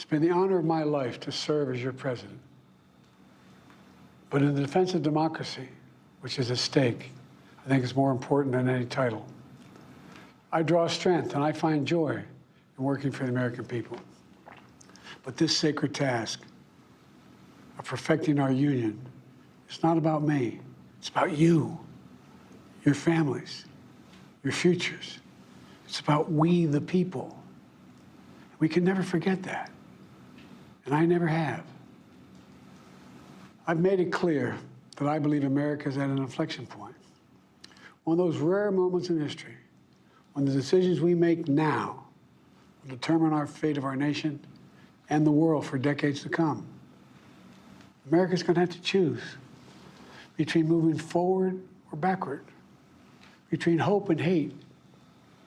It's been the honor of my life to serve as your president. But in the defense of democracy, which is at stake, I think it's more important than any title. I draw strength and I find joy in working for the American people. But this sacred task of perfecting our union is not about me. It's about you, your families, your futures. It's about we, the people. We can never forget that. And I never have. I've made it clear that I believe America is at an inflection point. One of those rare moments in history when the decisions we make now will determine our fate of our nation and the world for decades to come. America's going to have to choose between moving forward or backward, between hope and hate,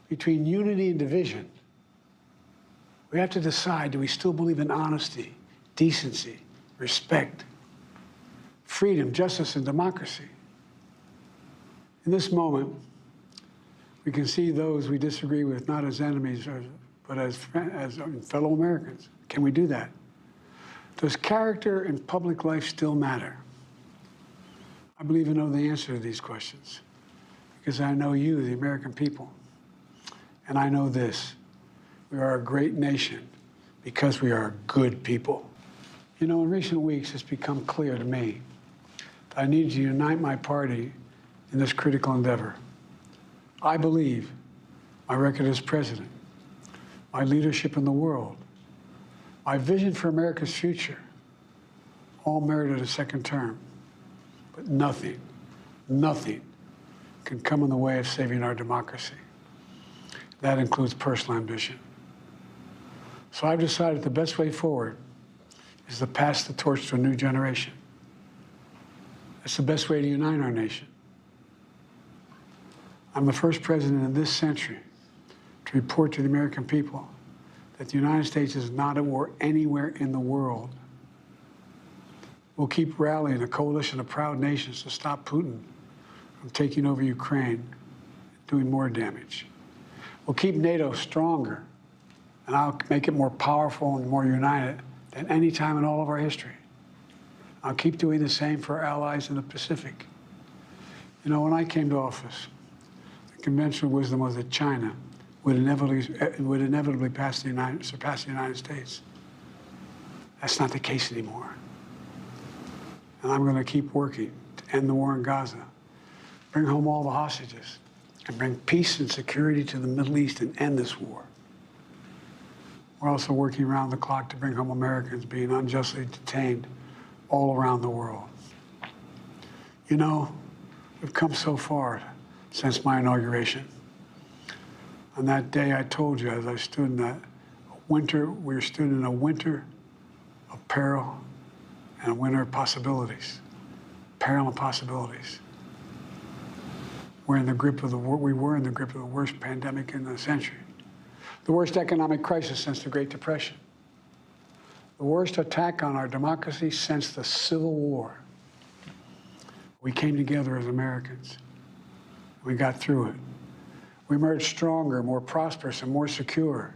between unity and division. We have to decide, do we still believe in honesty, decency, respect, freedom, justice, and democracy? In this moment, we can see those we disagree with not as enemies, but as fellow Americans. Can we do that? Does character in public life still matter? I believe I know the answer to these questions because I know you, the American people. And I know this, we are a great nation because we are good people. You know, in recent weeks, it's become clear to me that I need to unite my party in this critical endeavor. I believe my record as president, my leadership in the world, my vision for America's future, all merited a second term. But nothing can come in the way of saving our democracy. That includes personal ambition. So I've decided the best way forward is to pass the torch to a new generation. That's the best way to unite our nation. I'm the first president in this century to report to the American people that the United States is not at war anywhere in the world. We'll keep rallying a coalition of proud nations to stop Putin from taking over Ukraine and doing more damage. We'll keep NATO stronger, and I'll make it more powerful and more united than any time in all of our history. I'll keep doing the same for our allies in the Pacific. You know, when I came to office, the conventional wisdom was that China would inevitably surpass the United States. That's not the case anymore. And I'm going to keep working to end the war in Gaza, bring home all the hostages, and bring peace and security to the Middle East and end this war. We're also working around the clock to bring home Americans being unjustly detained all around the world. You know, we've come so far since my inauguration. On that day, I told you, as I stood in that winter, we stood in a winter of peril and a winter of possibilities. Peril and possibilities. We were in the grip of the worst pandemic in the century, the worst economic crisis since the Great Depression, the worst attack on our democracy since the Civil War. We came together as Americans. We got through it. We emerged stronger, more prosperous, and more secure.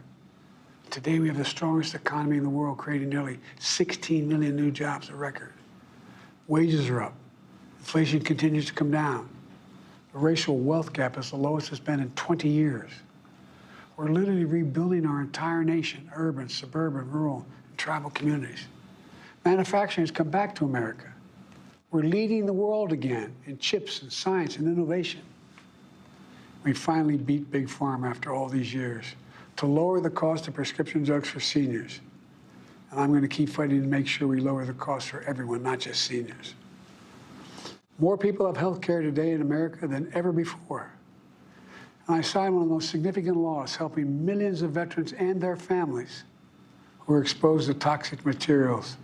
Today, we have the strongest economy in the world, creating nearly 16 million new jobs, a record. Wages are up. Inflation continues to come down. The racial wealth gap is the lowest it's been in 20 years. We're literally rebuilding our entire nation, urban, suburban, rural, and tribal communities. Manufacturing has come back to America. We're leading the world again in chips and science and innovation. We finally beat Big Pharma after all these years to lower the cost of prescription drugs for seniors. And I'm going to keep fighting to make sure we lower the cost for everyone, not just seniors. More people have health care today in America than ever before. And I signed one of the most significant laws helping millions of veterans and their families who are exposed to toxic materials.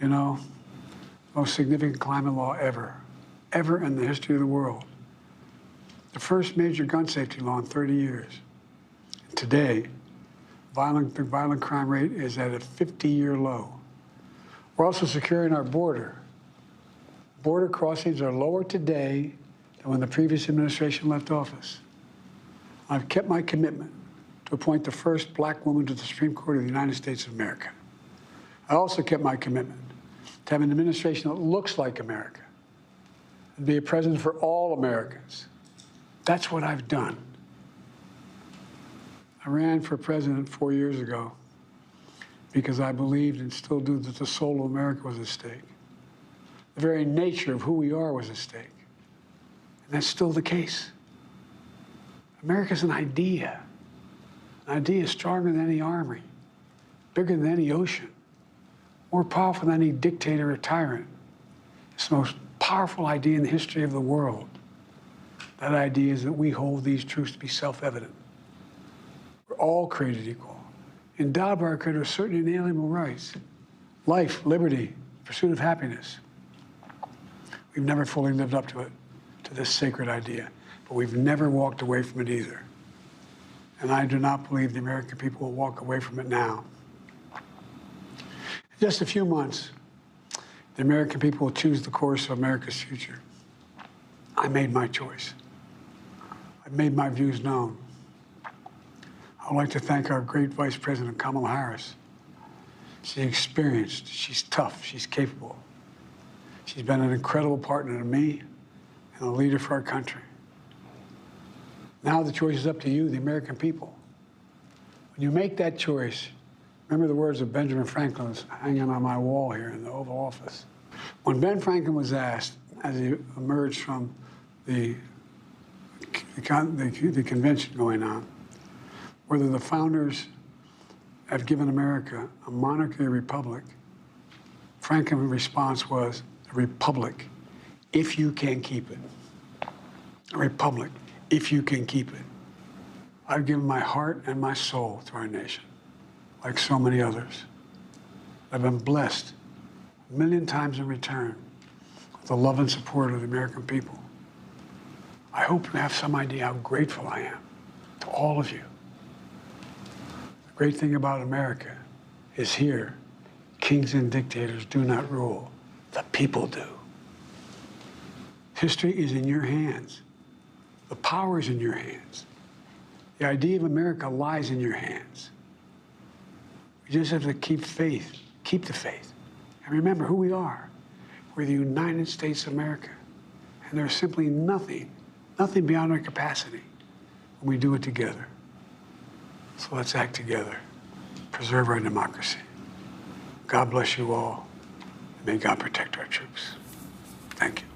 You know, most significant climate law ever in the history of the world. The first major gun safety law in 30 years. Today, the violent crime rate is at a 50-year low. We're also securing our border. Border crossings are lower today than when the previous administration left office. I've kept my commitment to to appoint the first black woman to the Supreme Court of the United States of America. I also kept my commitment to have an administration that looks like America and be a president for all Americans. That's what I've done. I ran for president 4 years ago because I believed and still do that the soul of America was at stake. The very nature of who we are was at stake. And that's still the case. America's an idea. An idea stronger than any army, bigger than any ocean, more powerful than any dictator or tyrant. It's the most powerful idea in the history of the world. That idea is that we hold these truths to be self-evident. We're all created equal, endowed by our Creator with certain inalienable rights: life, liberty, pursuit of happiness. We've never fully lived up to it, to this sacred idea, but we've never walked away from it either. And I do not believe the American people will walk away from it now. In just a few months, the American people will choose the course of America's future. I made my choice. I've made my views known. I would like to thank our great Vice President Kamala Harris. She's experienced, she's tough, she's capable. She's been an incredible partner to me and a leader for our country. Now the choice is up to you, the American people. When you make that choice, remember the words of Benjamin Franklin that's hanging on my wall here in the Oval Office. When Ben Franklin was asked, as he emerged from the convention going on, whether the founders had given America a monarchy or republic, Franklin's response was, a republic, if you can keep it. A republic, if you can keep it. I've given my heart and my soul to our nation, like so many others. I've been blessed a million times in return with the love and support of the American people. I hope you have some idea how grateful I am to all of you. The great thing about America is here, kings and dictators do not rule, the people do. History is in your hands. The power is in your hands. The idea of America lies in your hands. We just have to keep faith, keep the faith, and remember who we are. We're the United States of America, and there's simply nothing beyond our capacity when we do it together. So let's act together, preserve our democracy. God bless you all, and may God protect our troops. Thank you.